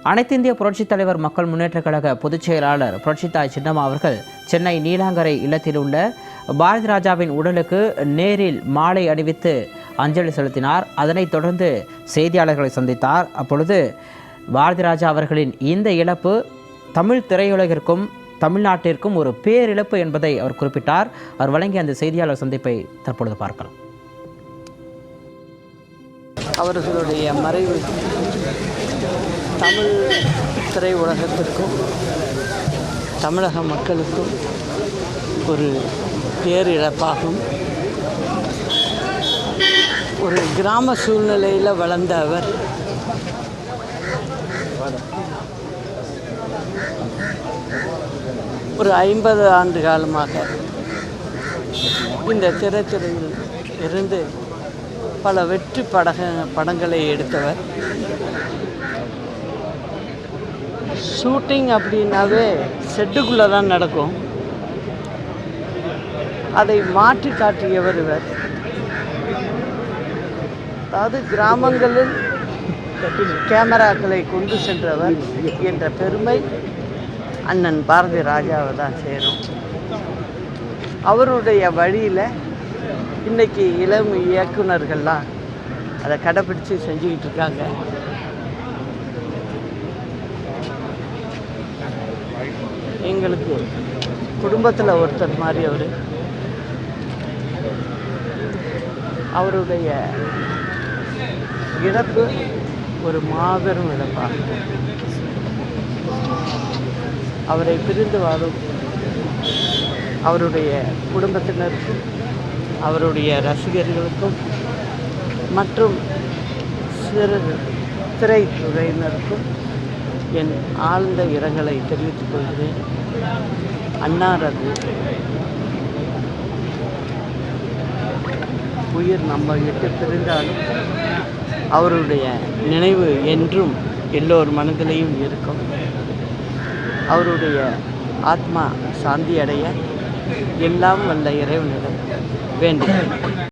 அனைத்து இந்திய புரட்சித் தலைவர் மக்கள் முன்னேற்றக் கழக பொதுச் செயலாளர் புரட்சித்தாய் சின்னம்மா அவர்கள் சென்னை நீலாங்கரை இல்லத்தில் உள்ள பாரதி ராஜாவின் உடலுக்கு நேரில் மாலை அணிவித்து அஞ்சலி செலுத்தினார். அதனைத் தொடர்ந்து செய்தியாளர்களை சந்தித்தார். அப்பொழுது பாரதி ராஜா அவர்களின் இந்த இழப்பு தமிழ் திரையுலகிற்கும் தமிழ்நாட்டிற்கும் ஒரு பேரிழப்பு என்பதை அவர் குறிப்பிட்டார். அவர் வழங்கிய அந்த செய்தியாளர் சந்திப்பை தற்பொழுது பார்க்கலாம். அவர்களுடைய மறைவு தமிழ் திரையுலகத்திற்கும் தமிழக மக்களுக்கும் ஒரு பேரிழப்பாகும். ஒரு கிராம சூழ்நிலையில் வளர்ந்த அவர் ஒரு 50 ஆண்டு காலமாக இந்த திரைத்துறையில் இருந்து பல வெற்றி படங்களை எடுத்தவர். ஷூட்டிங் அப்படின்னாவே செட்டுக்குள்ளே தான் நடக்கும். அதை மாற்றி காட்டியவர் இவர். அதாவது கிராமங்களில் கேமராக்களை கொண்டு சென்றவர் என்ற பெருமை அண்ணன் பாரதி ராஜாவை தான் சேரும். அவருடைய வழியில் இன்றைக்கி இளம் இயக்குநர்கள்லாம் அதை கடைப்பிடிச்சு செஞ்சுக்கிட்டு இருக்காங்க. எங்களுக்கு குடும்பத்தில் ஒருத்தர் மாதிரி அவருடைய இழப்பு ஒரு மாபெரும் இழப்பாகும். அவரை பிரிந்து வாழும் அவருடைய குடும்பத்தினருக்கும் அவருடைய ரசிகர்களுக்கும் மற்றும் திரைத்துறையினருக்கும் என் ஆழ்ந்த இரங்கலை தெரிவித்துக் கொள்கிறேன். அன்னாரது உயிர் நம்ம விட்டு பிரிந்தாலும் அவருடைய நினைவு என்றும் எல்லோர் மனதிலையும் இருக்கும். அவருடைய ஆத்மா சாந்தி அடைய எல்லாம் வல்ல இறைவனிடம் வேண்டுகிறேன்.